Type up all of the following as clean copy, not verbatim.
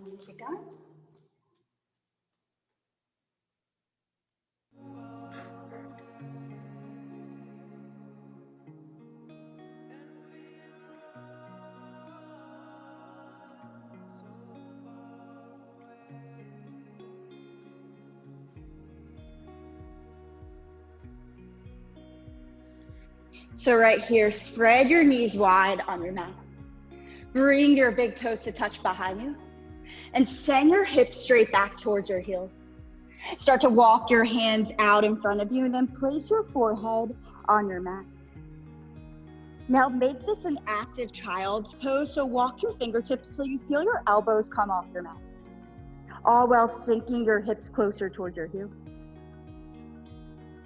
Music on. So right here, spread your knees wide on your mat. Bring your big toes to touch behind you and send your hips straight back towards your heels. Start to walk your hands out in front of you and then place your forehead on your mat. Now make this an active child's pose, so walk your fingertips till you feel your elbows come off your mat, all while sinking your hips closer towards your heels.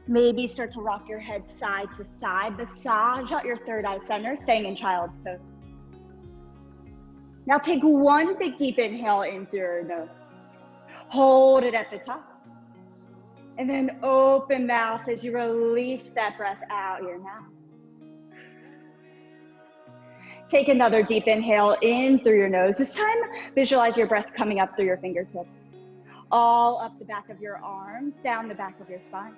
Maybe start to rock your head side to side, massage out your third eye center, staying in child's pose. Now take one big deep inhale in through your nose. Hold it at the top. And then open mouth as you release that breath out your mouth. Take another deep inhale in through your nose. This time, visualize your breath coming up through your fingertips, all up the back of your arms, down the back of your spine.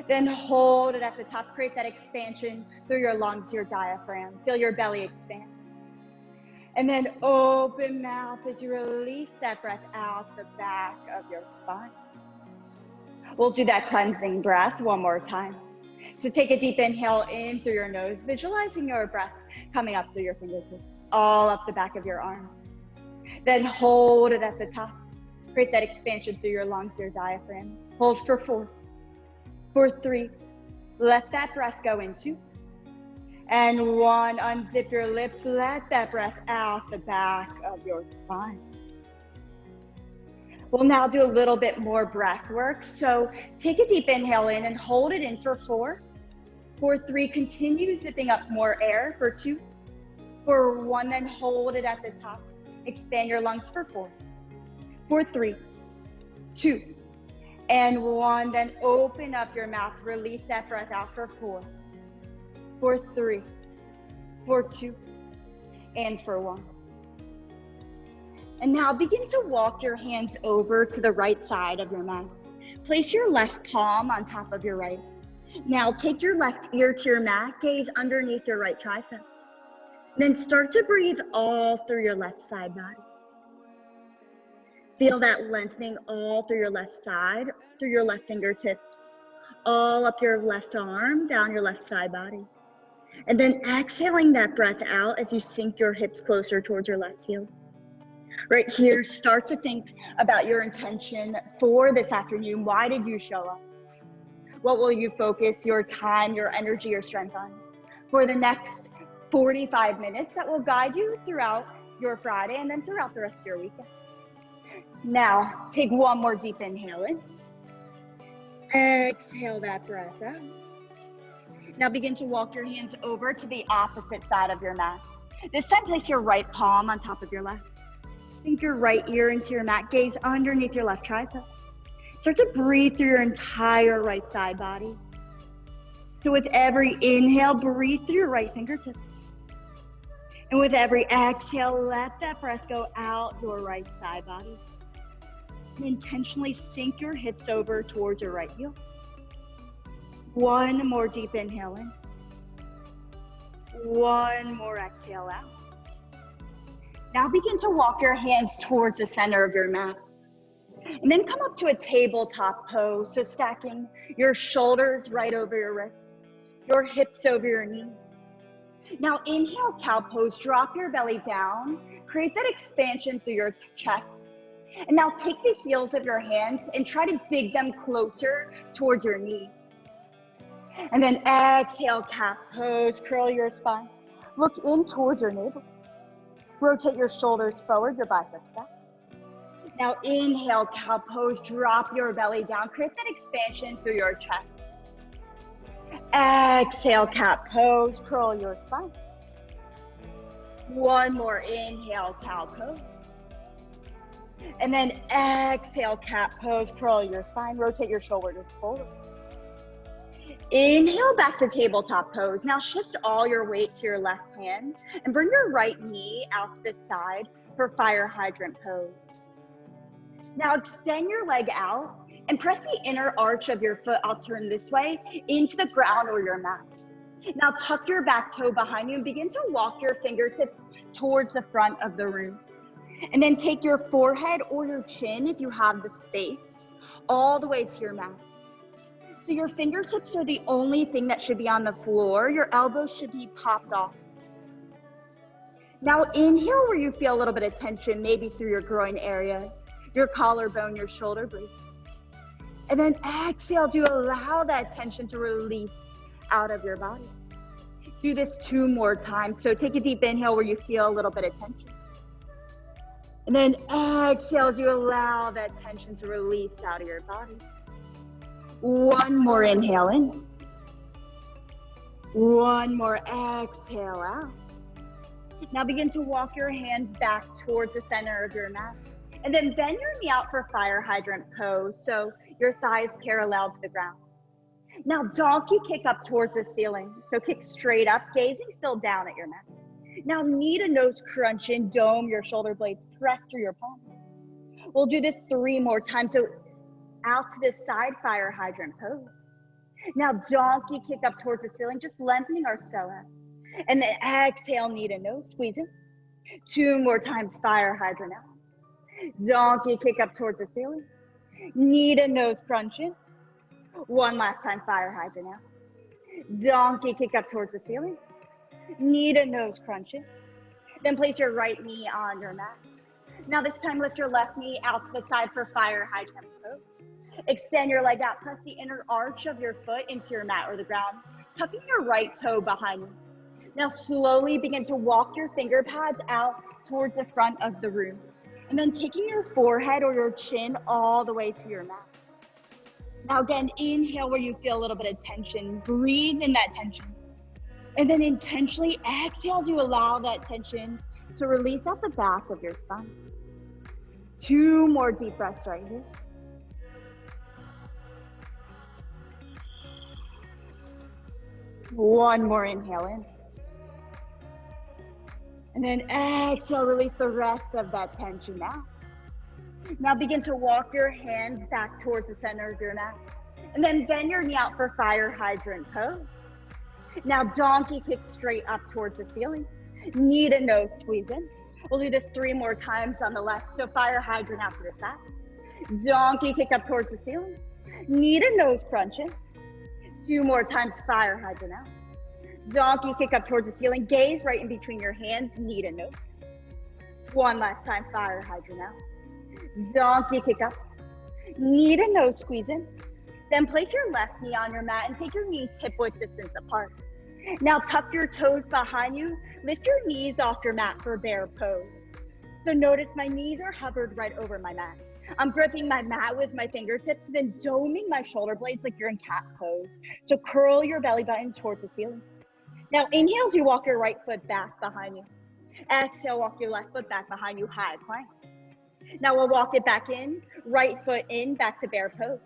Then hold it at the top. Create that expansion through your lungs, your diaphragm. Feel your belly expand. And then open mouth as you release that breath out the back of your spine. We'll do that cleansing breath one more time. So take a deep inhale in through your nose, visualizing your breath coming up through your fingertips, all up the back of your arms. Then hold it at the top. Create that expansion through your lungs, your diaphragm. Hold for 4. For 3, let that breath go in 2. And 1, unzip your lips, let that breath out the back of your spine. We'll now do a little bit more breath work. So take a deep inhale in and hold it in for 4. For 3, continue zipping up more air for 2. For 1, then hold it at the top. Expand your lungs for 4. For 3, 2, and 1, then open up your mouth, release that breath out for 4, for 3, for 2, and for 1. And now begin to walk your hands over to the right side of your mat. Place your left palm on top of your right. Now take your left ear to your mat, gaze underneath your right tricep. Then start to breathe all through your left side body. Feel that lengthening all through your left side, through your left fingertips, all up your left arm, down your left side body. And then exhaling that breath out as you sink your hips closer towards your left heel. Right here, start to think about your intention for this afternoon. Why did you show up? What will you focus your time, your energy, your strength on? For the next 45 minutes that will guide you throughout your Friday and then throughout the rest of your weekend. Now, take one more deep inhale in. Exhale that breath out. Now begin to walk your hands over to the opposite side of your mat. This time, place your right palm on top of your left. Sink your right ear into your mat. Gaze underneath your left tricep. Start to breathe through your entire right side body. So with every inhale, breathe through your right fingertips. And with every exhale, let that breath go out your right side body. And intentionally sink your hips over towards your right heel. One more deep inhale in. One more exhale out. Now begin to walk your hands towards the center of your mat. And then come up to a tabletop pose. So stacking your shoulders right over your wrists, your hips over your knees. Now inhale, cow pose, drop your belly down, create that expansion through your chest. And now take the heels of your hands and try to dig them closer towards your knees. And then exhale, cat pose, curl your spine. Look in towards your navel. Rotate your shoulders forward, your biceps back. Now inhale, cow pose, drop your belly down, create that expansion through your chest. Exhale, cat pose, curl your spine. One more inhale, cow pose. And then exhale, cat pose, curl your spine, rotate your shoulders forward. Inhale back to tabletop pose. Now shift all your weight to your left hand and bring your right knee out to the side for fire hydrant pose. Now extend your leg out and press the inner arch of your foot, I'll turn this way, into the ground or your mat. Now tuck your back toe behind you and begin to walk your fingertips towards the front of the room. And then take your forehead or your chin, if you have the space, all the way to your mat. So your fingertips are the only thing that should be on the floor. Your elbows should be popped off. Now inhale where you feel a little bit of tension, maybe through your groin area, your collarbone, your shoulder blades. And then exhale to allow that tension to release out of your body. Do this 2 more times. So take a deep inhale where you feel a little bit of tension. And then exhale as you allow that tension to release out of your body. 1 more inhale in. 1 more exhale out. Now begin to walk your hands back towards the center of your mat. And then bend your knee out for fire hydrant pose, so your thighs parallel to the ground. Now donkey kick up towards the ceiling. So kick straight up, gazing still down at your mat. Now knee to nose crunch in, dome your shoulder blades, press through your palms. We'll do this 3 more times. So out to the side, fire hydrant pose. Now donkey kick up towards the ceiling, just lengthening our psoas. And then exhale, knee to nose, squeeze in. 2 more times, fire hydrant out. Donkey kick up towards the ceiling. Knee to nose crunch in. 1 last time, fire hydrant out. Donkey kick up towards the ceiling. Knee to nose crunch in. Then place your right knee on your mat. Now this time lift your left knee out to the side for fire hydrant pose. Extend your leg out, press the inner arch of your foot into your mat or the ground, tucking your right toe behind you. Now slowly begin to walk your finger pads out towards the front of the room. And then taking your forehead or your chin all the way to your mat. Now again, inhale where you feel a little bit of tension. Breathe in that tension. And then intentionally exhale as you allow that tension to release out the back of your spine. 2 more deep breaths right here. One more inhale in. And then exhale, release the rest of that tension now. Now begin to walk your hands back towards the center of your mat. And then bend your knee out for fire hydrant pose. Now donkey kick straight up towards the ceiling. Knee to nose squeeze in. We'll do this 3 more times on the left. So fire hydrant out to the side. Donkey kick up towards the ceiling. Knee to nose crunch in. 2 more times, fire hydrant out. Donkey kick up towards the ceiling. Gaze right in between your hands, knee to nose. 1 last time, fire hydrant out. Donkey kick up. Knee to nose squeeze in. Then place your left knee on your mat and take your knees hip-width distance apart. Now tuck your toes behind you. Lift your knees off your mat for bear pose. So notice my knees are hovered right over my mat. I'm gripping my mat with my fingertips, then doming my shoulder blades like you're in cat pose. So curl your belly button towards the ceiling. Now inhale as you walk your right foot back behind you. Exhale, walk your left foot back behind you, high plank. Now we'll walk it back in, right foot in, back to bear pose.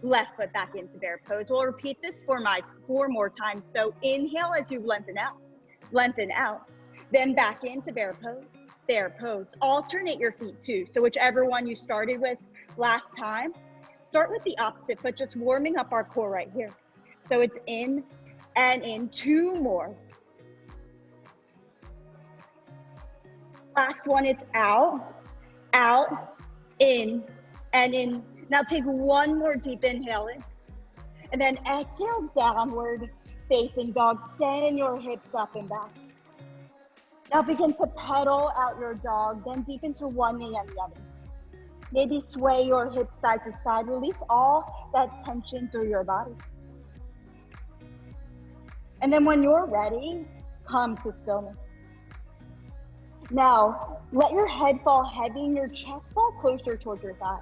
Left foot back into bear pose. We'll repeat this for 4 more times. So inhale as you lengthen out, then back into bear pose. Alternate your feet too. So whichever one you started with last time, start with the opposite, but just warming up our core right here. So it's in and in, 2 more. Last one, it's out, in, and in. Now take 1 more deep inhale in, and then exhale, downward facing dog. Send your hips up and back. Now begin to pedal out your dog, then deep into one knee and the other. Maybe sway your hips side to side. Release all that tension through your body. And then when you're ready, come to stillness. Now, let your head fall heavy and your chest fall closer towards your thighs.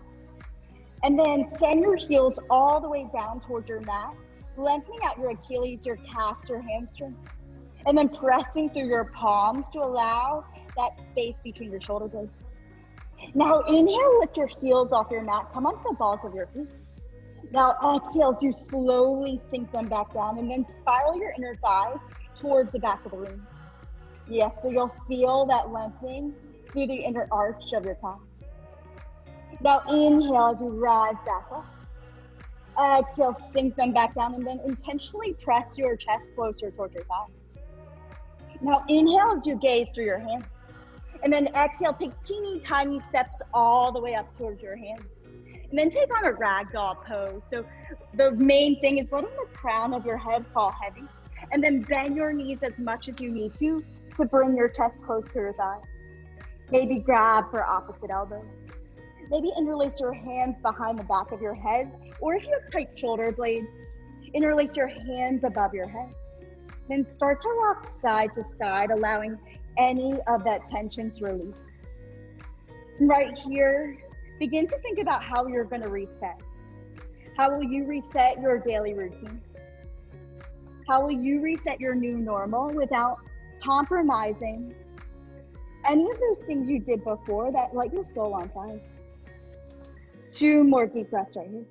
And then send your heels all the way down towards your mat, lengthening out your Achilles, your calves, your hamstrings. And then pressing through your palms to allow that space between your shoulder blades. Now inhale, lift your heels off your mat, come onto the balls of your feet. Now exhale as you slowly sink them back down and then spiral your inner thighs towards the back of the room. Yes, so you'll feel that lengthening through the inner arch of your calf. Now inhale as you rise back up. Exhale, sink them back down, and then intentionally press your chest closer towards your thighs. Now inhale as you gaze through your hands. And then exhale, take teeny tiny steps all the way up towards your hands. And then take on a ragdoll pose. So the main thing is letting the crown of your head fall heavy. And then bend your knees as much as you need to bring your chest close to your thighs. Maybe grab for opposite elbows. Maybe interlace your hands behind the back of your head, or if you have tight shoulder blades, interlace your hands above your head. Then start to rock side to side, allowing any of that tension to release. Right here, begin to think about how you're going to reset. How will you reset your daily routine? How will you reset your new normal without compromising any of those things you did before that light your soul on fire? 2 more deep breaths right here.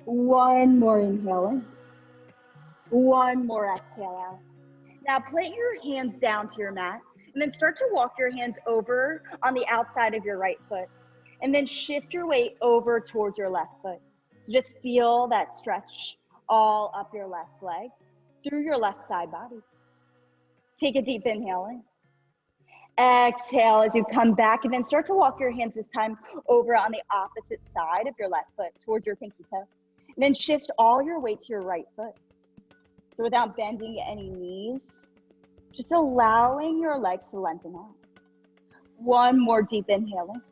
1 more inhale in. 1 more exhale out. Now plant your hands down to your mat and then start to walk your hands over on the outside of your right foot. And then shift your weight over towards your left foot. Just feel that stretch all up your left leg through your left side body. Take a deep inhale in. Exhale as you come back, and then start to walk your hands this time over on the opposite side of your left foot towards your pinky toe. And then shift all your weight to your right foot. So without bending any knees, just allowing your legs to lengthen out. 1 more deep inhale in.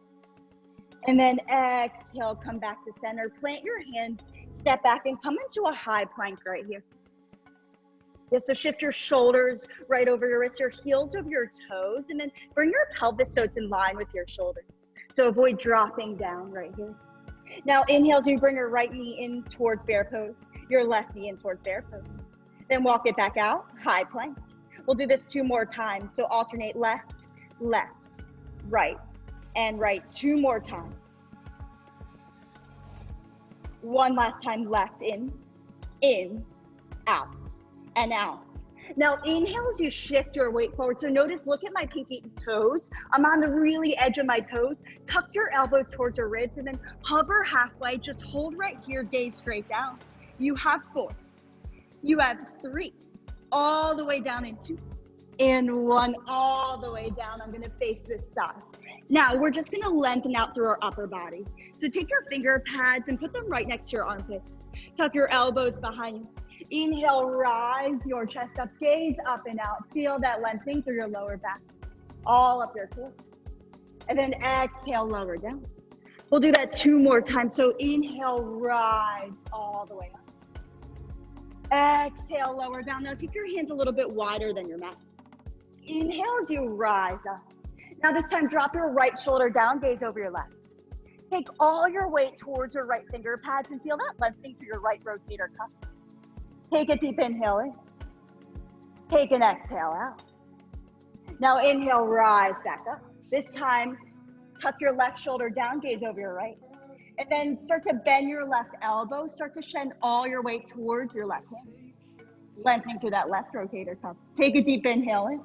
And then exhale, come back to center. Plant your hands, step back, and come into a high plank right here. Yeah, so shift your shoulders right over your wrists, your heels over your toes, and then bring your pelvis so it's in line with your shoulders. So avoid dropping down right here. Now inhale as you bring your right knee in towards bear pose, your left knee in towards bear pose. Then walk it back out, high plank. We'll do this 2 more times. So alternate left, left, right, and right 2 more times. 1 last time, left in, out, and out. Now inhale as you shift your weight forward. So notice, look at my pinky toes. I'm on the really edge of my toes. Tuck your elbows towards your ribs and then hover halfway. Just hold right here, gaze straight down. You have 4. You have 3. All the way down in 2. And 1, all the way down. I'm gonna face this side. Now we're just gonna lengthen out through our upper body. So take your finger pads and put them right next to your armpits. Tuck your elbows behind you. Inhale, rise your chest up, gaze up and out. Feel that lengthening through your lower back, all up your core. And then exhale, lower down. We'll do that 2 more times. So inhale, rise all the way up. Exhale, lower down. Now take your hands a little bit wider than your mat. Inhale as you rise up. Now this time, drop your right shoulder down, gaze over your left. Take all your weight towards your right finger pads and feel that lengthening through your right rotator cuff. Take a deep inhale in. Take an exhale out. Now inhale, rise back up. This time, tuck your left shoulder down, gaze over your right. And then start to bend your left elbow. Start to send all your weight towards your left hand. Lengthening through that left rotator cuff. Take a deep inhale in.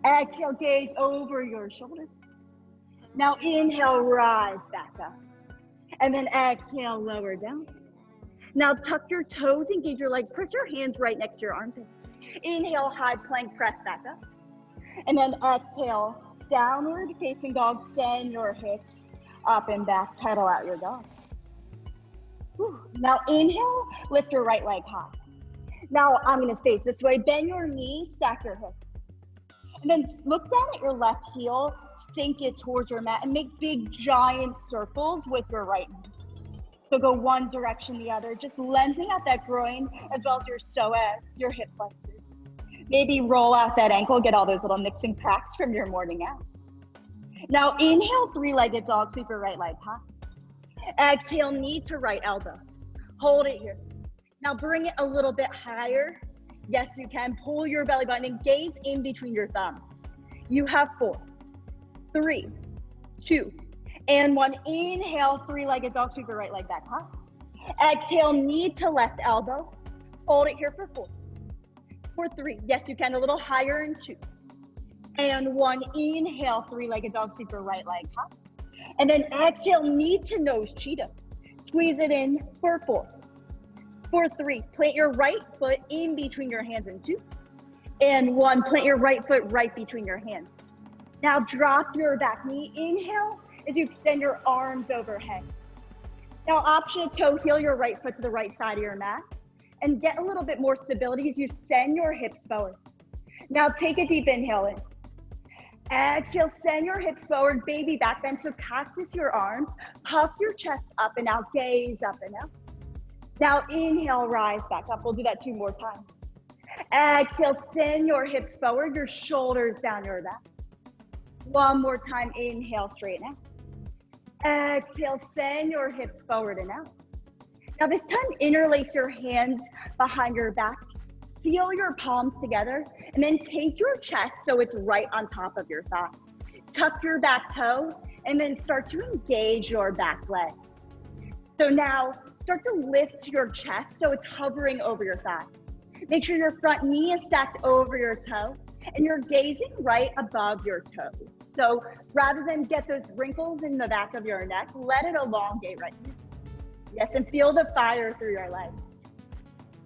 Exhale, gaze over your shoulder. Now inhale, rise back up. And then exhale, lower down. Now tuck your toes, engage your legs, press your hands right next to your armpits. Inhale, high plank, press back up. And then exhale, downward facing dog, send your hips up and back, pedal out your dog. Whew. Now inhale, lift your right leg high. Now I'm gonna face this way, bend your knees, stack your hips. And then look down at your left heel, sink it towards your mat, and make big giant circles with your right knee. So go one direction, the other, just lengthening out that groin as well as your psoas, your hip flexors. Maybe roll out that ankle, get all those little nicks and cracks from your morning out. Now inhale, 3-legged dog, sweep your right leg high. Exhale, knee to right elbow. Hold it here. Now bring it a little bit higher. Yes, you can. Pull your belly button and gaze in between your thumbs. You have 4, 3, 2, and 1. Inhale, 3-legged dog, sweep your right leg back high. Exhale, knee to left elbow. Hold it here for 4, for 3. Yes, you can. A little higher in 2. And one, inhale, three-legged dog, sweep your right leg high. And then exhale, knee to nose, cheetah. Squeeze it in for 4. For 3, plant your right foot in between your hands in 2. And 1, plant your right foot right between your hands. Now drop your back knee, inhale, as you extend your arms overhead. Now option to toe heel your right foot to the right side of your mat and get a little bit more stability as you send your hips forward. Now take a deep inhale in. Exhale, send your hips forward, baby back bend. So cactus your arms, puff your chest up and out, gaze up and out. Now inhale, rise back up. We'll do that 2 more times. Exhale, send your hips forward, your shoulders down your back. 1 more time, inhale, straighten out. Exhale, send your hips forward and out. Now this time, interlace your hands behind your back. Seal your palms together and then take your chest so it's right on top of your thigh. Tuck your back toe and then start to engage your back leg. So now start to lift your chest so it's hovering over your thigh. Make sure your front knee is stacked over your toe and you're gazing right above your toes. So rather than get those wrinkles in the back of your neck, let it elongate right here. Yes, and feel the fire through your legs.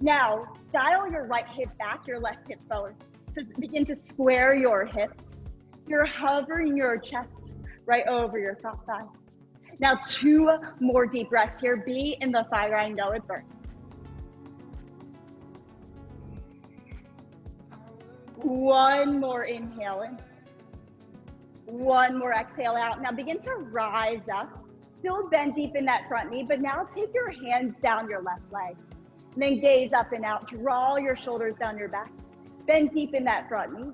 Now, dial your right hip back, your left hip forward. So begin to square your hips. So you're hovering your chest right over your thigh. Now, 2 more deep breaths here. Be in the fire, I know it burns. 1 more inhale in. 1 more exhale out. Now begin to rise up. Still bend deep in that front knee, but now take your hands down your left leg. And then gaze up and out. Draw your shoulders down your back. Bend deep in that front knee.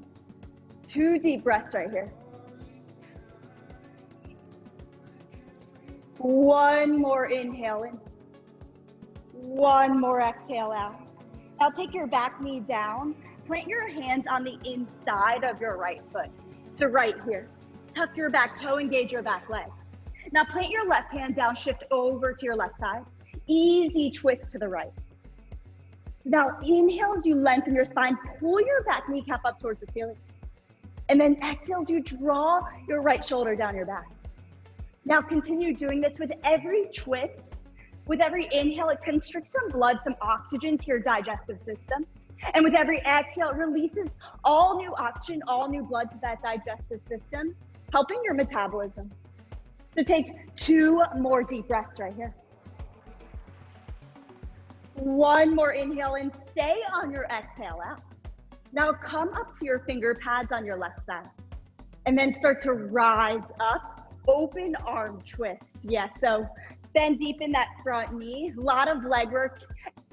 2 deep breaths right here. 1 more inhale in. 1 more exhale out. Now take your back knee down. Plant your hands on the inside of your right foot. So right here. Tuck your back toe, engage your back leg. Now plant your left hand down, shift over to your left side. Easy twist to the right. Now inhale as you lengthen your spine, pull your back kneecap up towards the ceiling. And then exhale as you draw your right shoulder down your back. Now continue doing this with every twist. With every inhale, it constricts some blood, some oxygen to your digestive system. And with every exhale, it releases all new oxygen, all new blood to that digestive system, helping your metabolism. So take 2 more deep breaths right here. 1 more inhale in, stay on your exhale out. Now come up to your finger pads on your left side. And then start to rise up, open arm twist. Yes, so bend deep in that front knee. A lot of leg work.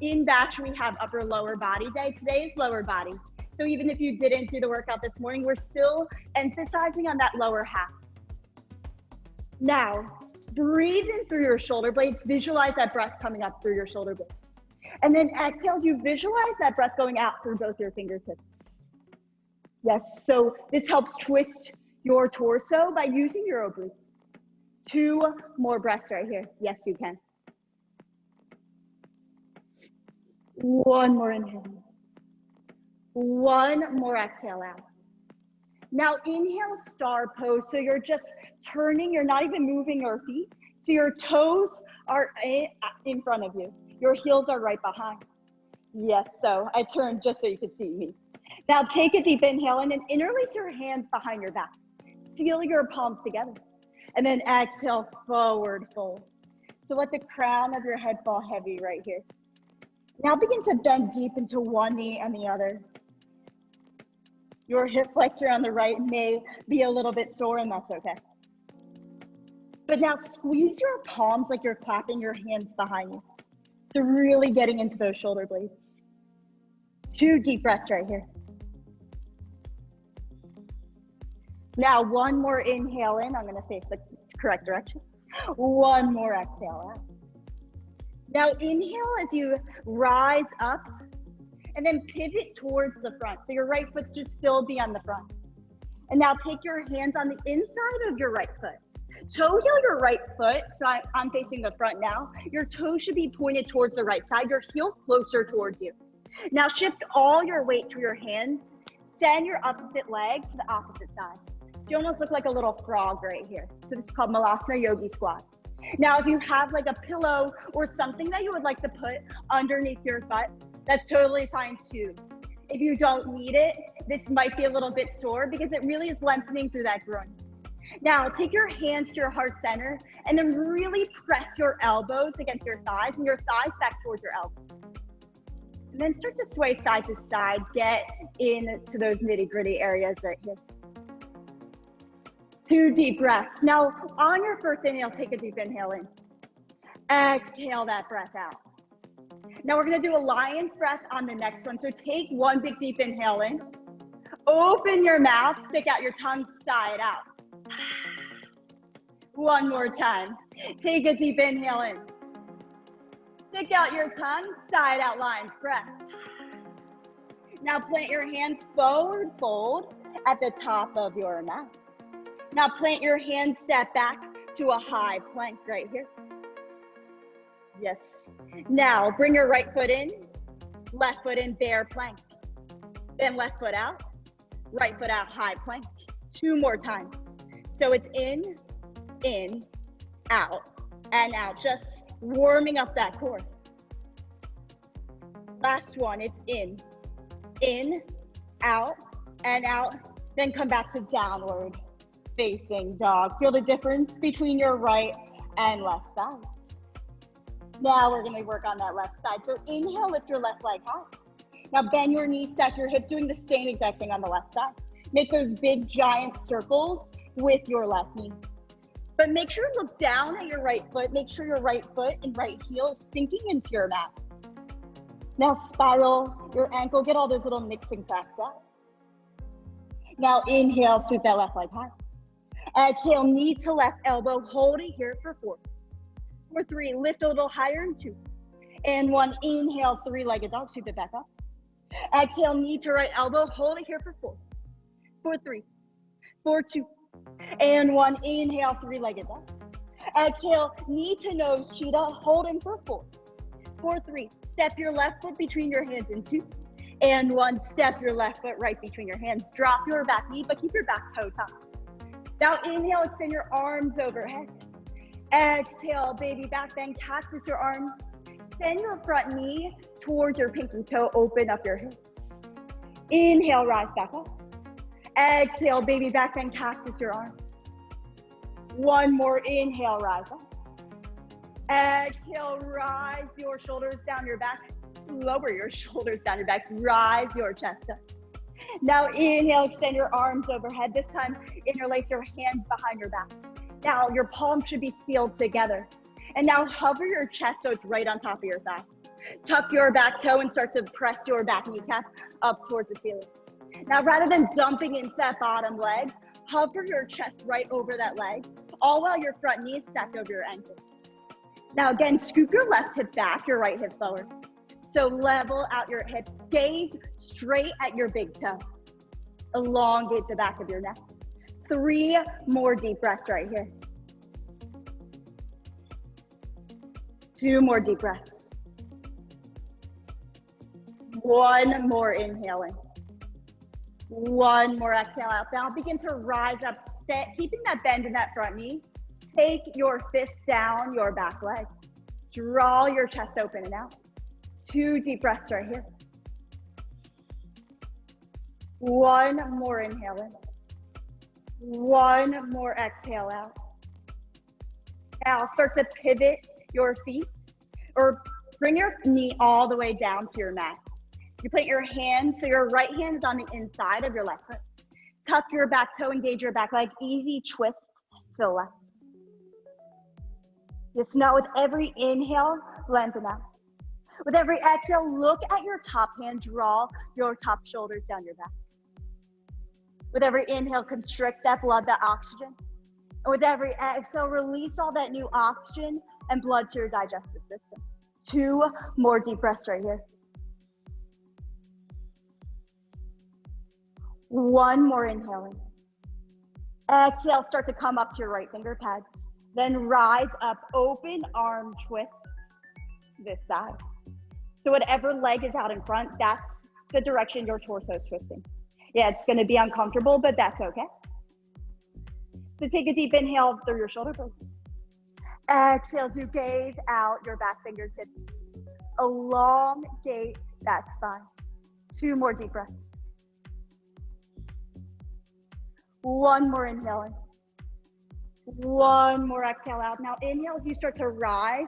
In BACH, we have upper lower body day. Today is lower body. So even if you didn't do the workout this morning, we're still emphasizing on that lower half. Now, breathe in through your shoulder blades. Visualize that breath coming up through your shoulder blades. And then exhale, you visualize that breath going out through both your fingertips. Yes, so this helps twist your torso by using your obliques. 2 more breaths right here. Yes, you can. 1 more inhale. 1 more exhale out. Now inhale, star pose. So you're just turning, you're not even moving your feet. So your toes are in front of you. Your heels are right behind. Yes, so I turned just so you could see me. Now take a deep inhale and then interlace your hands behind your back. Seal your palms together. And then exhale, forward fold. So let the crown of your head fall heavy right here. Now begin to bend deep into one knee and the other. Your hip flexor on the right may be a little bit sore, and that's okay. But now squeeze your palms like you're clapping your hands behind you. So really getting into those shoulder blades. 2 deep breaths right here. Now 1 more inhale in. I'm going to face the correct direction. 1 more exhale out. Now inhale as you rise up and then pivot towards the front. So your right foot should still be on the front. And now take your hands on the inside of your right foot. Toe heel your right foot. So I'm facing the front now. Your toe should be pointed towards the right side. Your heel closer towards you. Now shift all your weight to your hands. Send your opposite leg to the opposite side. You almost look like a little frog right here. So this is called Malasana Yogi Squat. Now, if you have like a pillow or something that you would like to put underneath your butt, that's totally fine too. If you don't need it, this might be a little bit sore because it really is lengthening through that groin. Now, take your hands to your heart center and then really press your elbows against your thighs and your thighs back towards your elbows. And then start to sway side to side, get into those nitty-gritty areas right here. 2 deep breaths. Now, on your first inhale, take a deep inhale in. Exhale that breath out. Now we're gonna do a lion's breath on the next one. So take 1 big deep inhale in. Open your mouth, stick out your tongue, sigh it out. 1 more time. Take a deep inhale in. Stick out your tongue, sigh it out, lion's breath. Now plant your hands forward fold at the top of your mat. Now plant your hands, step back to a high plank right here. Yes. Now bring your right foot in, left foot in, bear plank. Then left foot out, right foot out, high plank. 2 more times. So it's in, out, and out. Just warming up that core. Last one, it's in, out, and out. Then come back to downward facing dog. Feel the difference between your right and left side. Now we're gonna work on that left side. So inhale, lift your left leg high. Now bend your knees, stack your hips, doing the same exact thing on the left side. Make those big giant circles with your left knee. But make sure to look down at your right foot. Make sure your right foot and right heel is sinking into your mat. Now spiral your ankle, get all those little nicks and cracks out. Now inhale, sweep that left leg high. Exhale, knee to left elbow, hold it here for 4. For 3, lift a little higher in 2. And 1, inhale, 3-legged dog, sweep it back up. Exhale, knee to right elbow, hold it here for 4. For 3, for 2, and 1, inhale, 3-legged dog. Exhale, knee to nose, cheetah, hold in for 4. For 3, step your left foot between your hands in 2. And 1, step your left foot right between your hands. Drop your back knee, but keep your back toe tucked. Now inhale, extend your arms overhead. Exhale, baby back bend, cactus your arms. Send your front knee towards your pinky toe, open up your hips. Inhale, rise back up. Exhale, baby back bend, cactus your arms. 1 more, inhale, rise up. Exhale, rise your shoulders down your back. Lower your shoulders down your back, rise your chest up. Now inhale, extend your arms overhead. This time, interlace your hands behind your back. Now your palms should be sealed together. And now hover your chest so it's right on top of your thigh. Tuck your back toe and start to press your back kneecap up towards the ceiling. Now rather than dumping into that bottom leg, hover your chest right over that leg, all while your front knee is stacked over your ankle. Now again, scoop your left hip back, your right hip forward. So level out your hips, gaze straight at your big toe. Elongate the back of your neck. 3 more deep breaths right here. 2 more deep breaths. 1 more inhaling. 1 more exhale out. Now begin to rise up, keeping that bend in that front knee. Take your fist down your back leg. Draw your chest open and out. 2 deep breaths right here. 1 more inhale in. 1 more exhale out. Now start to pivot your feet or bring your knee all the way down to your mat. You put your hands, so your right hand is on the inside of your left foot. Tuck your back toe, engage your back leg, easy twist to the left. Just now with every inhale, lengthen out. With every exhale, look at your top hand, draw your top shoulders down your back. With every inhale, constrict that blood, that oxygen. And with every exhale, release all that new oxygen and blood to your digestive system. 2 more deep breaths right here. 1 more inhaling. Exhale, start to come up to your right finger pads. Then rise up, open arm twist this side. So whatever leg is out in front, that's the direction your torso is twisting. Yeah, it's gonna be uncomfortable, but that's okay. So take a deep inhale through your shoulder blades. Exhale to gaze out your back fingertips. Elongate that spine. 2 more deep breaths. 1 more inhale in. 1 more exhale out. Now inhale as you start to rise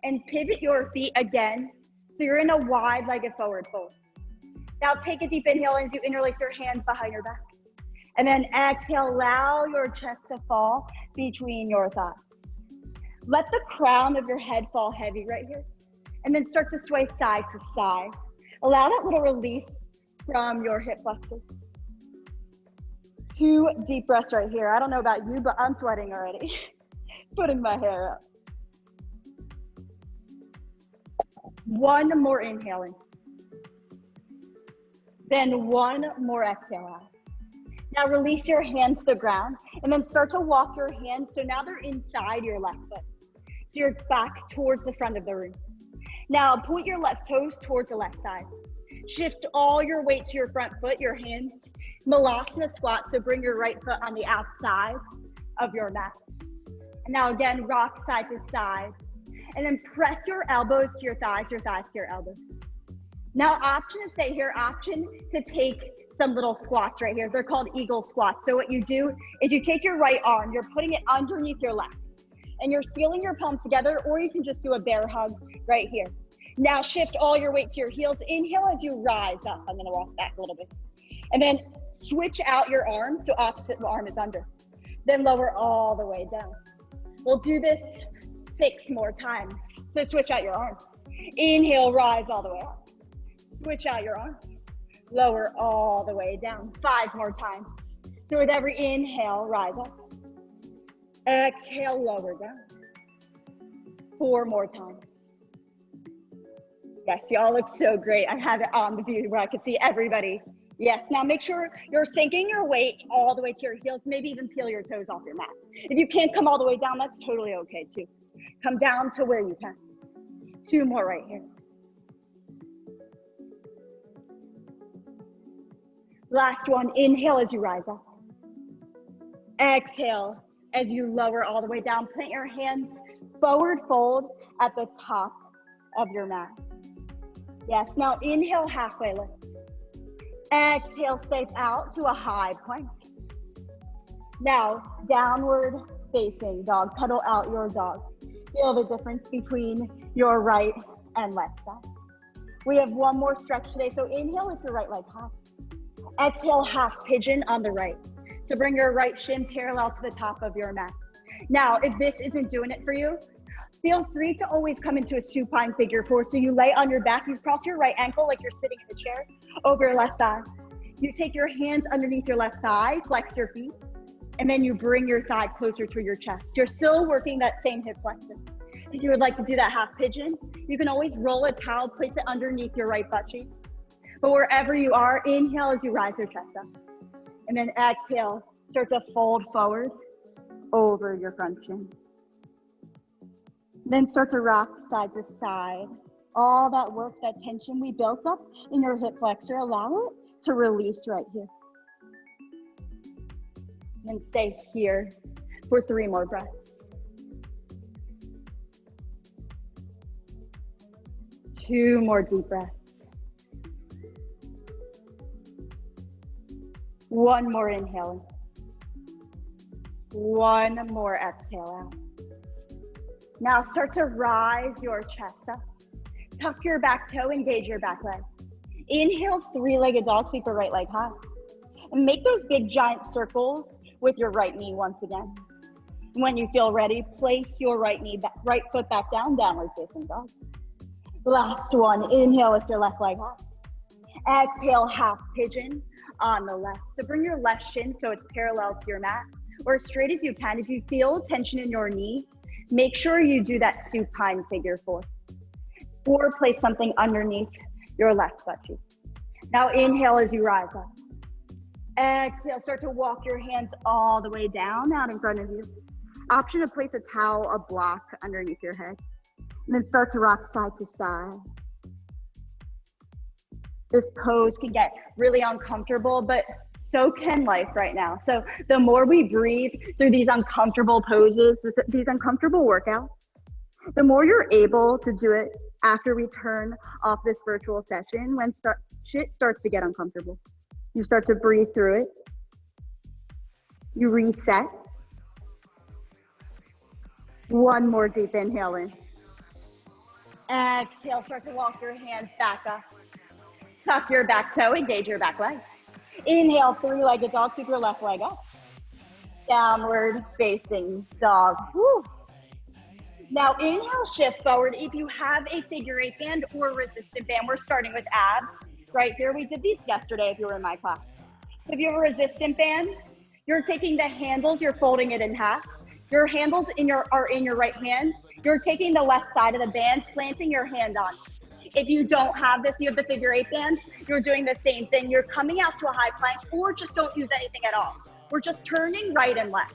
and pivot your feet again. So you're in a wide-legged forward fold. Now take a deep inhale as you interlace your hands behind your back. And then exhale, allow your chest to fall between your thighs. Let the crown of your head fall heavy right here. And then start to sway side to side. Allow that little release from your hip flexors. 2 deep breaths right here. I don't know about you, but I'm sweating already. Putting my hair up. 1 more inhale in. Then 1 more exhale out. Now release your hands to the ground and then start to walk your hands. So now they're inside your left foot. So you're back towards the front of the room. Now point your left toes towards the left side. Shift all your weight to your front foot, your hands. Malasana squat, so bring your right foot on the outside of your mat. And now again, rock side to side. And then press your elbows to your thighs to your elbows. Now option to stay here, option to take some little squats right here. They're called eagle squats. So what you do is you take your right arm, you're putting it underneath your left. And you're sealing your palms together, or you can just do a bear hug right here. Now shift all your weight to your heels. Inhale as you rise up. I'm gonna walk back a little bit. And then switch out your arm, so opposite arm is under. Then lower all the way down. We'll do this 6 more times. So switch out your arms. Inhale, rise all the way up. Switch out your arms. Lower all the way down. 5 more times. So with every inhale, rise up. Exhale, lower down. 4 more times. Yes, y'all look so great. I have it on the view where I can see everybody. Yes, now make sure you're sinking your weight all the way to your heels, maybe even peel your toes off your mat. If you can't come all the way down, that's totally okay too. Come down to where you can. 2 more right here. Last one, inhale as you rise up. Exhale as you lower all the way down. Plant your hands forward fold at the top of your mat. Yes, now inhale, halfway lift. Exhale, step out to a high plank. Now, downward facing dog, pedal out your dog. Feel the difference between your right and left side. We have 1 more stretch today, so inhale, lift your right leg high. Exhale, half pigeon on the right. So bring your right shin parallel to the top of your mat. Now, if this isn't doing it for you, feel free to always come into a supine figure 4. So you lay on your back, you cross your right ankle like you're sitting in a chair over your left thigh. You take your hands underneath your left thigh, flex your feet, and then you bring your thigh closer to your chest. You're still working that same hip flexor. If you would like to do that half pigeon, you can always roll a towel, place it underneath your right butt cheek. But wherever you are, inhale as you rise your chest up. And then exhale, start to fold forward over your front shin. Then start to rock side to side. All that work, that tension we built up in your hip flexor, allow it to release right here. And stay here for 3 more breaths. 2 more deep breaths. 1 more inhale. 1 more exhale out. Now start to rise your chest up. Tuck your back toe, engage your back legs. Inhale, 3-legged dog, sweep your right leg high. And make those big giant circles with your right knee once again. When you feel ready, place your right right foot back down, downward facing dog. Last one, inhale, lift your left leg high. Exhale, half pigeon on the left. So bring your left shin so it's parallel to your mat, or as straight as you can. If you feel tension in your knee, make sure you do that supine figure 4. Or place something underneath your left butt cheek. Now inhale as you rise up. Exhale, start to walk your hands all the way down, out in front of you. Option to place a towel, a block underneath your head. And then start to rock side to side. This pose can get really uncomfortable, but so can life right now. So the more we breathe through these uncomfortable poses, these uncomfortable workouts, the more you're able to do it after we turn off this virtual session, when shit starts to get uncomfortable. You start to breathe through it. You reset. One more deep inhale in. Exhale, start to walk your hands back up. Tuck your back toe, engage your back leg. Inhale, three-legged dog, sweep your left leg up. Downward facing dog. Woo. Now inhale, shift forward. If you have a figure eight band or resistant band, we're starting with abs right here. We did these yesterday if you were in my class. If you have a resistant band, you're taking the handles, you're folding it in half. Your handles are in your right hand. You're taking the left side of the band, planting your hand on. If you don't have this, you have the figure eight band, you're doing the same thing. You're coming out to a high plank, or just don't use anything at all. We're just turning right and left.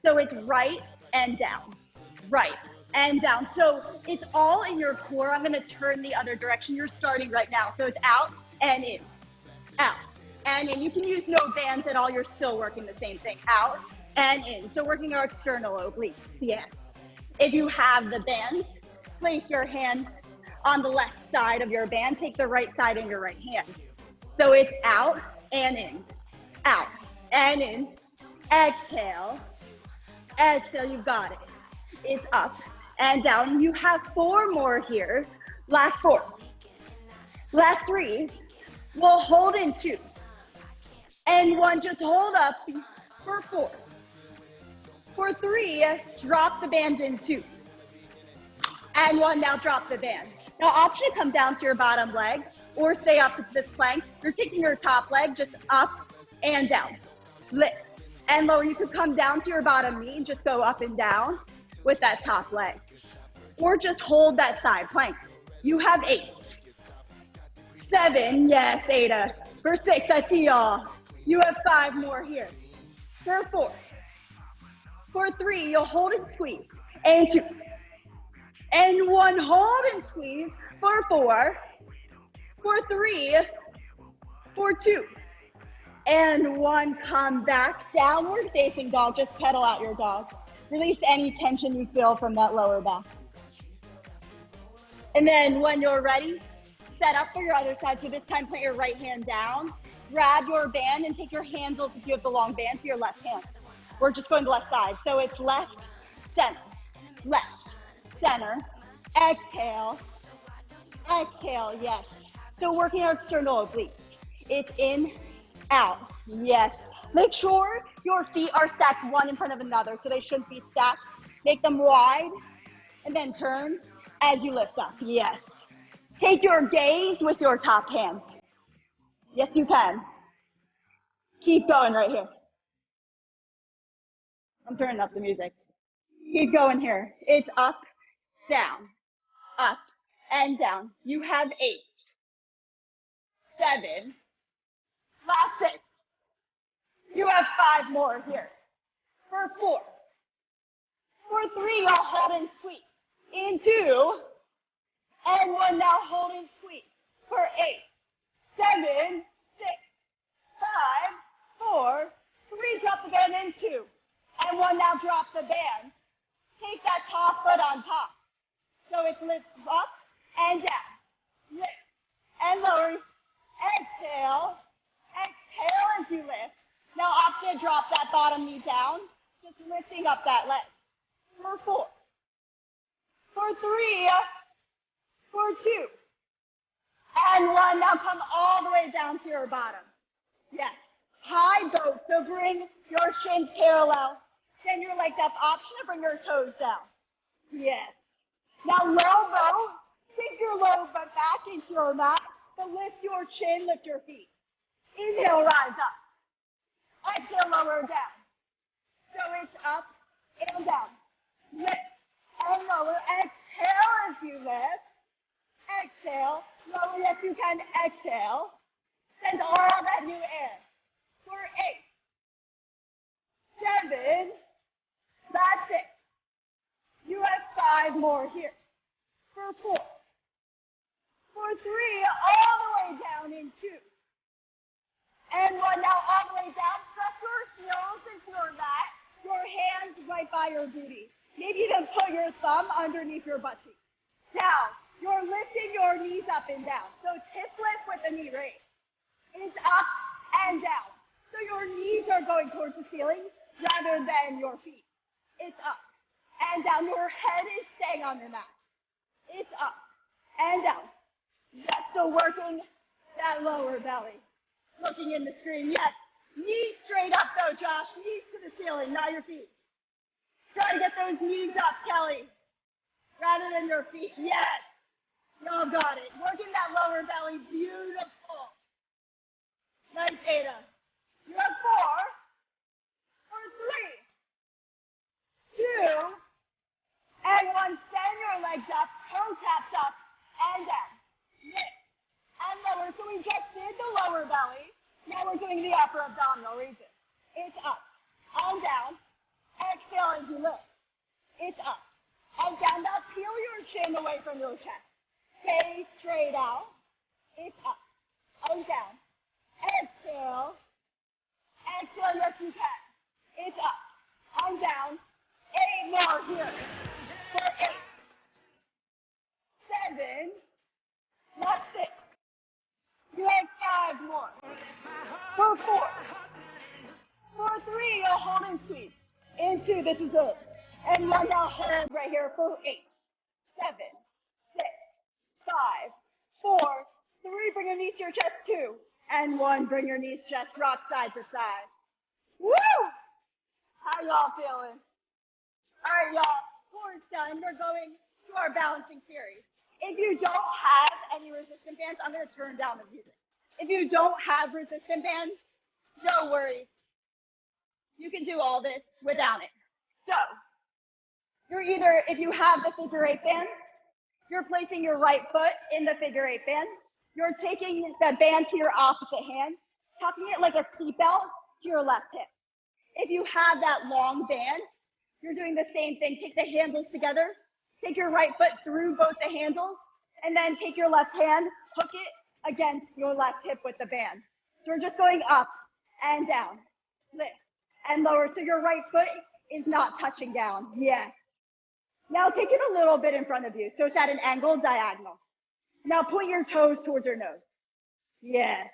So it's right and down, right and down. So it's all in your core. I'm gonna turn the other direction. You're starting right now. So it's out and in, out and in. You can use no bands at all. You're still working the same thing, out and in. So working our external obliques, yes. If you have the bands, place your hands on the left side of your band. Take the right side in your right hand. So it's out and in, out and in. Exhale, exhale, you've got it. It's up and down. You have four more here. Last four. Last three. We'll hold in two. And one, just hold up for four. For three, drop the band in two. And one, now drop the band. Now option to come down to your bottom leg or stay up to this plank. You're taking your top leg just up and down. Lift and lower. You could come down to your bottom knee and just go up and down with that top leg. Or just hold that side plank. You have 8, 7, yes, Ada. For 6, I see y'all. You have 5 more here. For 4. For 3, you'll hold and squeeze. And 2. And 1, hold and squeeze. For 4. For 3. For 2. And 1, come back. Downward facing dog. Just pedal out your dog. Release any tension you feel from that lower back. And then when you're ready, set up for your other side. So this time, put your right hand down. Grab your band and take your handles, if you have the long band, to your left hand. We're just going to left side. So it's left, center. Exhale, exhale, yes. So working our external obliques. It's in, out, yes. Make sure your feet are stacked one in front of another, so they shouldn't be stacked. Make them wide, and then turn as you lift up, yes. Take your gaze with your top hand. Yes, you can. Keep going right here. I'm turning up the music. Keep going here. It's up, and down. You have 8, 7, last 6. You have 5 more here. For 4. For 3, I'll hold and squeeze. In 2, and 1, now hold and squeeze. For 8, 7, 6, 5, 4, 3, drop the band in 2. And 1, now drop the band. Take that top foot on top. So it lifts up and down. Lift and lower. Exhale. Exhale as you lift. Now opt to drop that bottom knee down. Just lifting up that leg. For 4. For 3. For 2. And 1. Now come all the way down to your bottom. Yes. High boat. So bring your shins parallel. Send your legs up. Option to bring your toes down. Yes. Now low boat. Take your low butt back into your mat. So lift your chin, lift your feet. Inhale, rise up. Exhale, lower down. So it's up and down. Lift and lower. Exhale as you lift. Exhale. Lower, yes you can. Exhale. Send all that new air. For 8, 7, that's it. You have 5 more here. For 4. For 3, all the way down in 2. And 1, now all the way down. Press your heels into your mat, your hands right by your booty. Maybe even put your thumb underneath your butt cheek. Down. You're lifting your knees up and down. So it's hip lift with the knee raise. It's up and down. So your knees are going towards the ceiling rather than your feet. It's up and down. Your head is staying on the mat. It's up and down. Yes, so working that lower belly. Looking in the screen. Yes. Knees straight up though, Josh. Knees to the ceiling, not your feet. Try to get those knees up, Kelly, rather than your feet. Yes. Y'all got it. Working that lower belly. Beautiful. Nice, Ada. You have 4. For 3, 2, and 1. Send your legs up. Toe taps up and down. Lift and lower. So we just did the lower belly. Now we're doing the upper abdominal region. It's up and down. Exhale as you lift. It's up and down. Now peel your chin away from your chest. Stay straight out. It's up and down. Exhale. Exhale, yes you can. It's up and down. 8 more here. For 8. 7. Last 6. You have 5 more. For 4. For 3, you'll hold and squeeze. In 2, this is it. And 1, now hold right here for 8. 7. 6. 5. 4. 3, bring your knees to your chest. 2. And 1, bring your knees to chest. Rock side to side. Woo! How y'all feeling? All right, y'all. 4 is done. We're going to our balancing series. If you don't have any resistance bands, I'm going to turn down the music. If you don't have resistance bands, no worries. You can do all this without it. So, you're either, if you have the figure 8 band, you're placing your right foot in the figure 8 band. You're taking the band to your opposite hand, tucking it like a seatbelt to your left hip. If you have that long band, you're doing the same thing. Take the handles together, take your right foot through both the handles, and then take your left hand, hook it against your left hip with the band. So we're just going up and down, lift and lower. So your right foot is not touching down. Yes. Now take it a little bit in front of you. So it's at an angle, diagonal. Now point your toes towards your nose. Yes.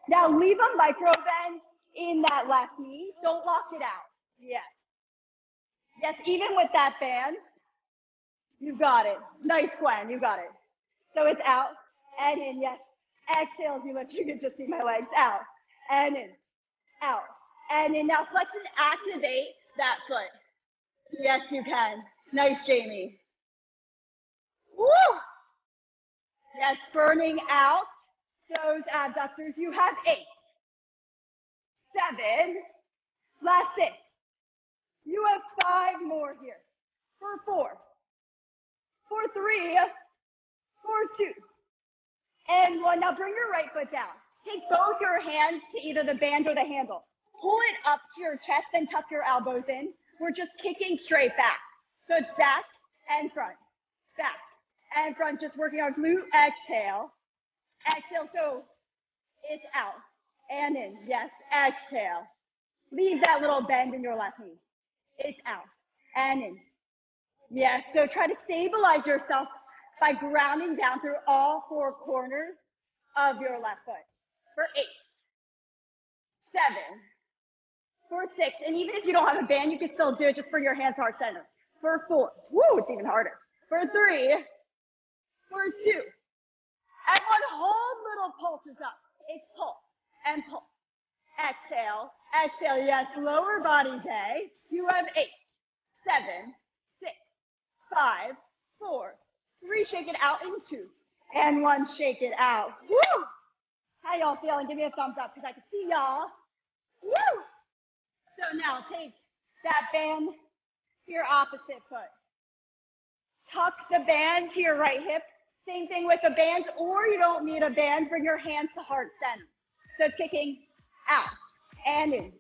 Now leave a micro bend in that left knee. Don't lock it out. Yes. Yes, even with that band, you got it. Nice, Gwen, you got it. So it's out and in, yes. Exhale as you lift. You can just see my legs. Out and in, out and in. Now flex and activate that foot. Yes, you can. Nice, Jamie. Woo! Yes, burning out those abductors. You have 8, 7, last 6. You have 5 more here. For 4, for 3, for 2, and 1. Now bring your right foot down. Take both your hands to either the band or the handle. Pull it up to your chest and tuck your elbows in. We're just kicking straight back. So it's back and front, back and front. Just working our glute. Exhale. Exhale. So it's out and in. Yes. Exhale. Leave that little bend in your left knee. It's out and in. Yes. So try to stabilize yourself by grounding down through all 4 corners of your left foot. For 8, 7, for 6, and even if you don't have a band, you can still do it. Just bring your hands to heart center. For 4, woo, it's even harder. For 3, for 2, and 1. Hold little pulses up. It's pull and pull. Exhale, exhale. Yes, lower body day. You have 8, 7, 6, 5, 4, 3. Shake it out in 2, and 1. Shake it out. Woo! How y'all feeling? Give me a thumbs up because I can see y'all. Woo! So now take that band to your opposite foot. Tuck the band to your right hip. Same thing with the band, or you don't need a band. Bring your hands to heart center. So it's kicking out and in.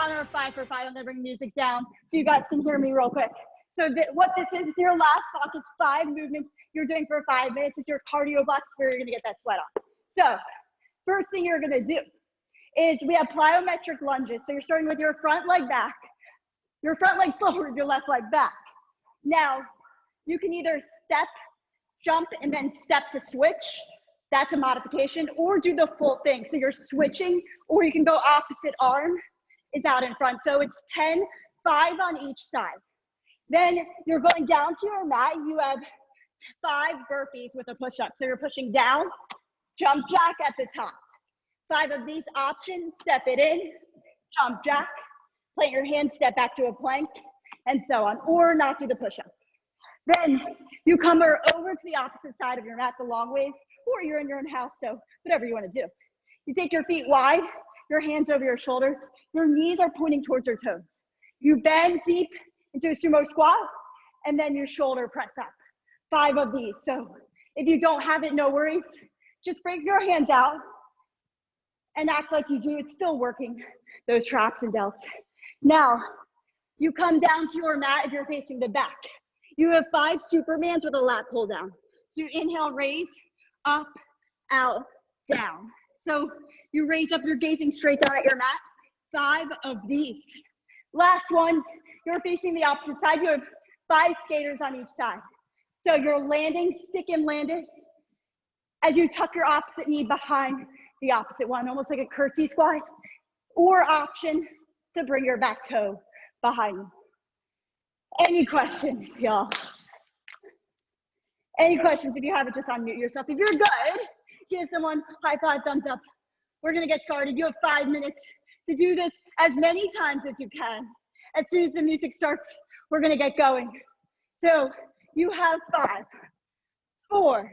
on our 5 for 5. I'm gonna bring music down so you guys can hear me real quick. So what this is your last block. It's 5 movements you're doing for 5 minutes. It's your cardio block where you're gonna get that sweat on. So first thing you're gonna do is we have plyometric lunges. So you're starting with your front leg back, your front leg forward, your left leg back. Now, you can either step, jump, and then step to switch. That's a modification, or do the full thing. So you're switching, or you can go opposite arm is out in front. So it's 10, 5 on each side. Then you're going down to your mat. You have 5 burpees with a push-up. So you're pushing down, jump jack at the top. 5 of these options, step it in, jump jack, plant your hand, step back to a plank, and so on, or not do the push-up. Then you come over to the opposite side of your mat the long ways, or you're in your own house, so whatever you want to do. You take your feet wide, your hands over your shoulders, your knees are pointing towards your toes. You bend deep into a sumo squat, and then your shoulder press up. 5 of these. So if you don't have it, no worries. Just break your hands out and act like you do. It's still working, those traps and delts. Now, you come down to your mat if you're facing the back. You have 5 Supermans with a lat pull down. So you inhale, raise, up, out, down. So you raise up, you're gazing straight down at your mat. 5 of these. Last ones, you're facing the opposite side. You have 5 skaters on each side. So you're landing, stick and land it as you tuck your opposite knee behind the opposite one, almost like a curtsy squat, or option to bring your back toe behind you. Any questions, y'all? Any questions? If you have it, just unmute yourself. If you're good, give someone high 5, thumbs up. We're gonna get started. You have 5 minutes to do this as many times as you can. As soon as the music starts, we're gonna get going. So you have 5, 4,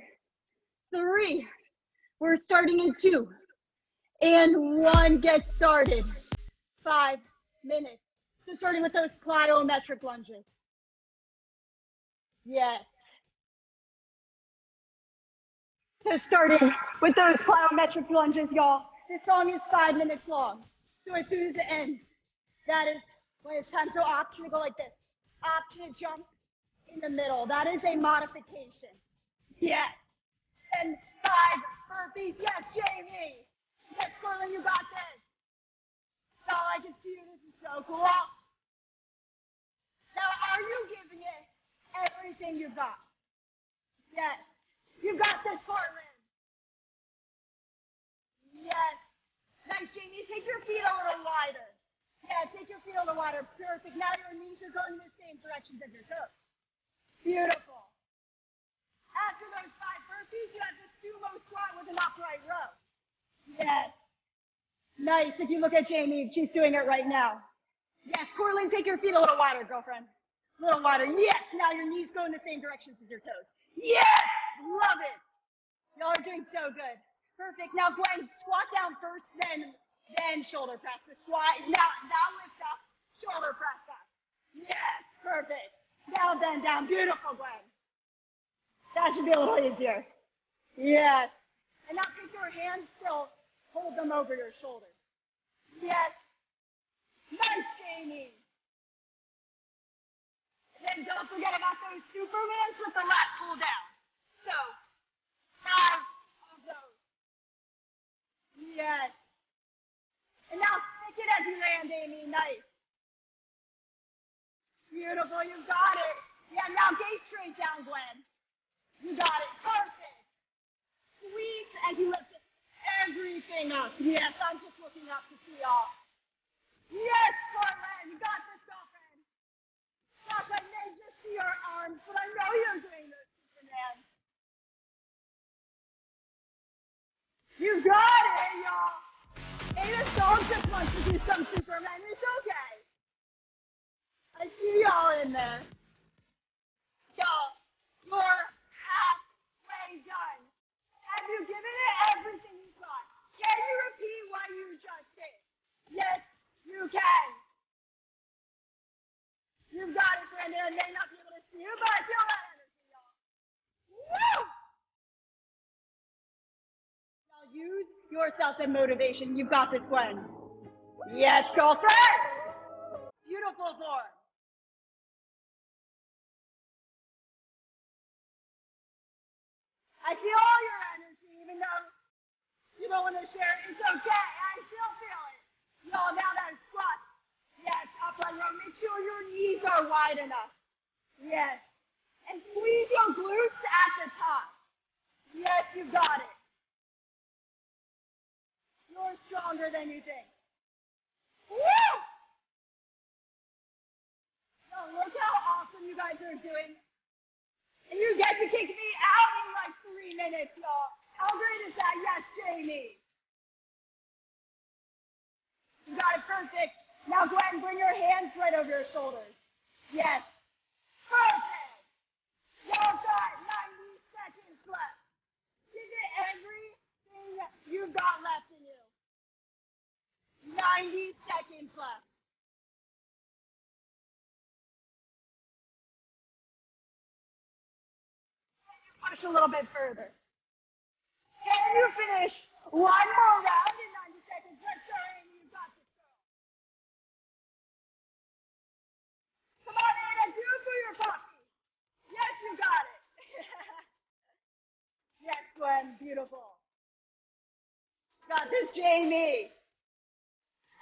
3, we're starting in 2, and 1, get started. 5 minutes. So starting with those plyometric lunges. Yes. So starting with those plyometric lunges, y'all. This song is 5 minutes long. So as soon as it ends, that is when it's time. So option to go like this. Option to jump in the middle. That is a modification. Yes. And 5 burpees. Yes, Jamie. Yes, Corlin, you got this. That's all I can see. This is so cool. Now, are you giving it everything you got? Yes. You got this, Cortland. Yes. Nice, Jamie. Take your feet a little wider. Yeah, take your feet a little wider. Perfect. Now your knees are going in the same directions as your toes. Beautiful. After those 5 burpees, you have the sumo squat with an upright row. Yes. Nice. If you look at Jamie, she's doing it right now. Yes, Corlin, take your feet a little wider, girlfriend. A little wider. Yes. Now your knees go in the same directions as your toes. Yes. Love it. Y'all are doing so good. Perfect. Now go ahead and squat down first, then shoulder press. The squat. Now lift up, shoulder press up. Yes. Perfect. Down, bend down. Beautiful, Gwen. That should be a little easier. Yes. And now take your hands still. Hold them over your shoulders. Yes. Nice, Jamie. And then don't forget about those Supermans with the lat pull down. So, 5 of those. Yes. And now stick it as you land, Amy. Nice. Beautiful. You got it. Yeah, now gaze straight down, Gwen. You got it. Perfect. Squeeze as you lift everything up. Yes, I'm just looking up to see y'all. Yes, Cortland. You got this, girlfriend. Gosh, I may just see your arms, but I know you're doing this, Superman. You got it, y'all. Hey, this dog just wants to do some Superman. It's okay. I see y'all in there. Y'all, you're halfway done. Have you given it everything you got? Can you repeat what you just did? Yes, you can. You got it, Brandon. I may not be able to see you, but I feel that energy, y'all. Woo! Y'all use your self and motivation. You've got this, Gwen. Yes, girlfriend. beautiful form. I feel all your energy, even though you don't want to share it. It's okay. I still feel it. Y'all, now that is squat. Yes, upright row. Make sure your knees are wide enough. Yes. And squeeze your glutes at the top. Yes, you got it. You're stronger than you think. Woo! Yo, look how awesome you guys are doing. And you get to kick me out in like 3 minutes, y'all. How great is that? Yes, Jamie. You got it perfect. Now go ahead and bring your hands right over your shoulders. Yes. Perfect. Y'all got 90 seconds left. Give it everything you've got left in you. 90 seconds left. Push a little bit further. Can you finish one more round in 90 seconds? Let's go, Amy. You got this, girl. Come on, Anna. Do it for your puppy. Yes, you got it. Yes, Gwen. Beautiful. Got this, Jamie.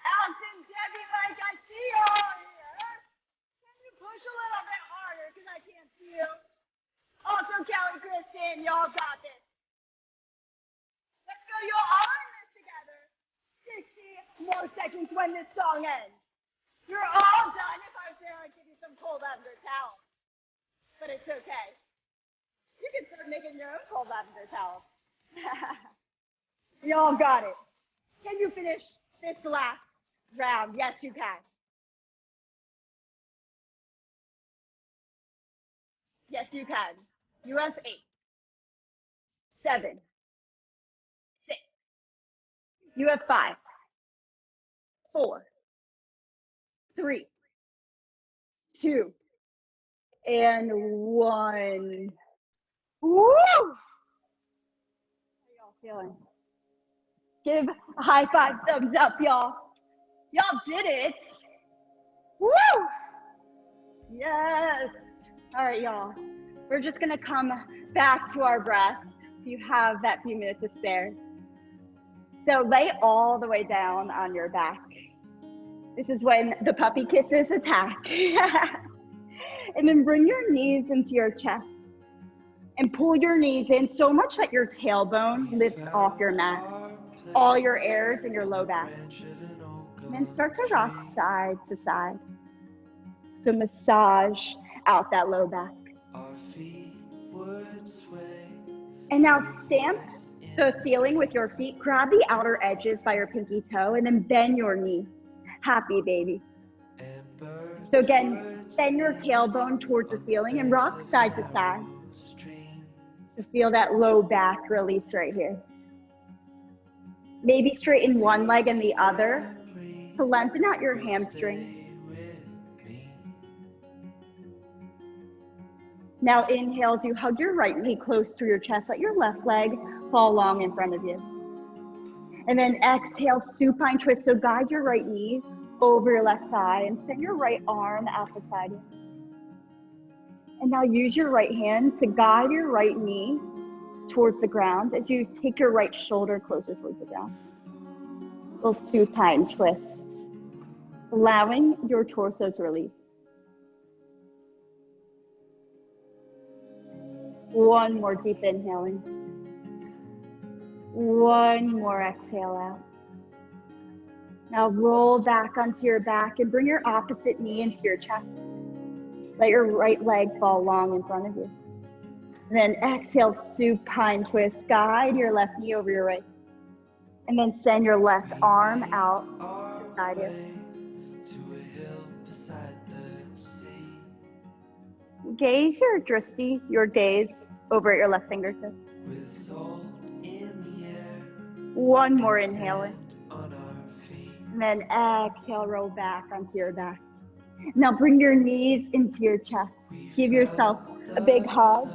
Allison, Debbie, Mike, I see you all here. Can you push a little bit harder because I can't see you? Also, Kelly, Kristen, y'all got this. Let's go, y'all all in this together. 60 more seconds when this song ends. You're all done. If I was there, I'd give you some cold lavender towel. But it's okay. You can start making your own cold lavender towel. Y'all got it. Can you finish this last round? Yes, you can. Yes, you can. You have 8, 7, 6. You have 5, 4, 3, 2, and 1. Woo! How y'all feeling? Give a high five, thumbs up, y'all. Y'all did it. Woo! Yes. All right, y'all. We're just gonna come back to our breath if you have that few minutes to spare. So lay all the way down on your back. This is when the puppy kisses attack. And then bring your knees into your chest and pull your knees in so much that your tailbone lifts off your mat. All your airs in your low back. And then start to rock side to side. So massage out that low back. And now stamp the ceiling with your feet. Grab the outer edges by your pinky toe and then bend your knees. Happy baby. So again, bend your tailbone towards the ceiling and rock side to side. So feel that low back release right here. Maybe straighten one leg and the other to lengthen out your hamstring. Now inhale as you hug your right knee close to your chest. Let your left leg fall long in front of you. And then exhale, supine twist. So guide your right knee over your left thigh and send your right arm out beside you. And now use your right hand to guide your right knee towards the ground as you take your right shoulder closer towards the ground. Little supine twist, allowing your torso to release. One more deep inhaling. One more exhale out. Now roll back onto your back and bring your opposite knee into your chest. Let your right leg fall long in front of you. And then exhale, supine twist. Guide your left knee over your right. And then send your left arm out beside you. Gaze your drishti, your gaze over at your left fingertips. One more inhale in. And then exhale, roll back onto your back. Now bring your knees into your chest. Give yourself a big hug.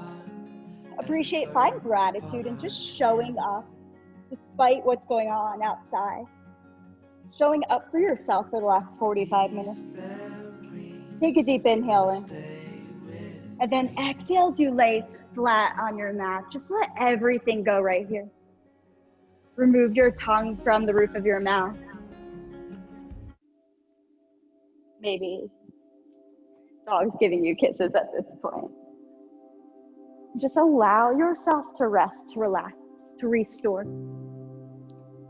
Appreciate, find gratitude and just showing up despite what's going on outside. Showing up for yourself for the last 45 minutes. Take a deep inhale in. And then exhale as you lay flat on your mat. Just let everything go right here. Remove your tongue from the roof of your mouth. Maybe dog's giving you kisses at this point. Just allow yourself to rest, to relax, to restore.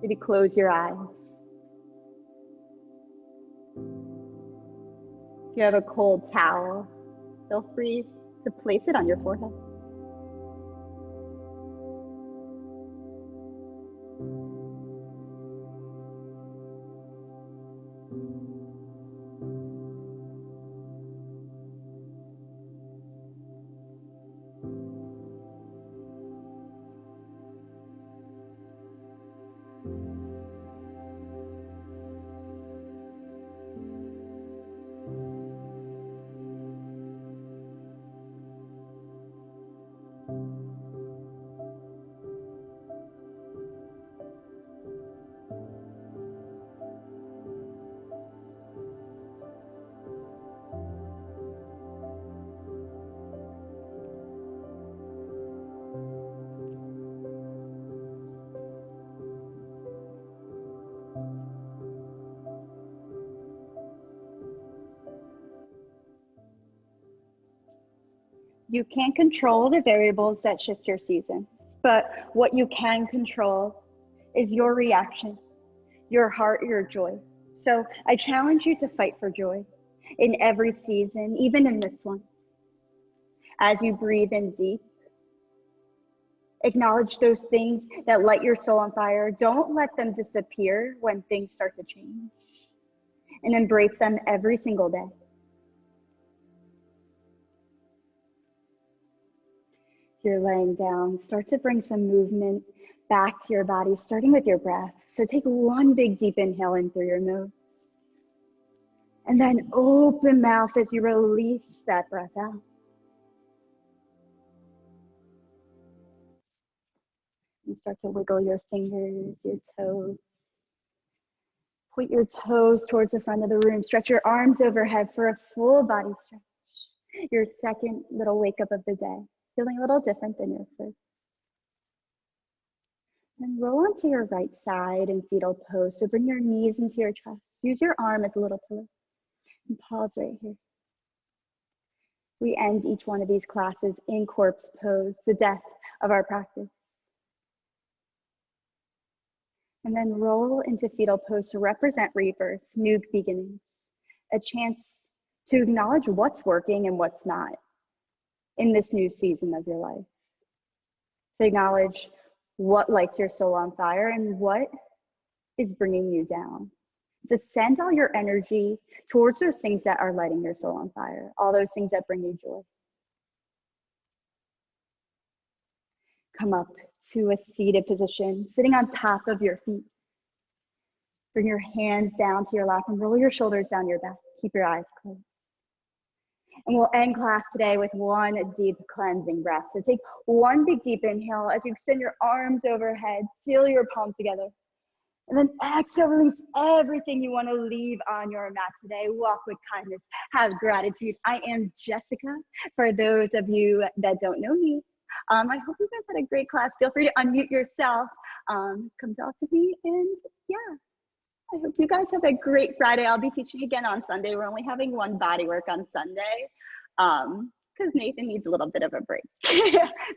Maybe close your eyes. If you have a cold towel, feel free to place it on your forehead. You can't control the variables that shift your seasons, but what you can control is your reaction, your heart, your joy. So I challenge you to fight for joy in every season, even in this one. As you breathe in deep, acknowledge those things that light your soul on fire. Don't let them disappear when things start to change, and embrace them every single day. You're laying down, start to bring some movement back to your body, starting with your breath. So take one big deep inhale in through your nose. And then open mouth as you release that breath out. And start to wiggle your fingers, your toes. Point your toes towards the front of the room. Stretch your arms overhead for a full body stretch. Your second little wake up of the day. Feeling a little different than your first. Then roll onto your right side in fetal pose. So bring your knees into your chest. Use your arm as a little pillow. And pause right here. We end each one of these classes in corpse pose, the death of our practice. And then roll into fetal pose to represent rebirth, new beginnings, a chance to acknowledge what's working and what's not in this new season of your life. To acknowledge what lights your soul on fire and what is bringing you down. To send all your energy towards those things that are lighting your soul on fire, all those things that bring you joy. Come up to a seated position, sitting on top of your feet. Bring your hands down to your lap and roll your shoulders down your back. Keep your eyes closed. And we'll end class today with one deep cleansing breath. So take one big deep inhale as you extend your arms overhead, seal your palms together. And then exhale, release everything you want to leave on your mat today. Walk with kindness, have gratitude. I am Jessica. For those of you that don't know me, I hope you guys had a great class. Feel free to unmute yourself, come talk to me, and yeah. I hope you guys have a great Friday. I'll be teaching again on Sunday. We're only having one bodywork on Sunday because Nathan needs a little bit of a break.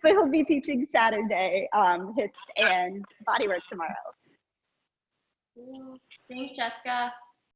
But he'll be teaching Saturday, HISP and bodywork tomorrow. Thanks, Jessica.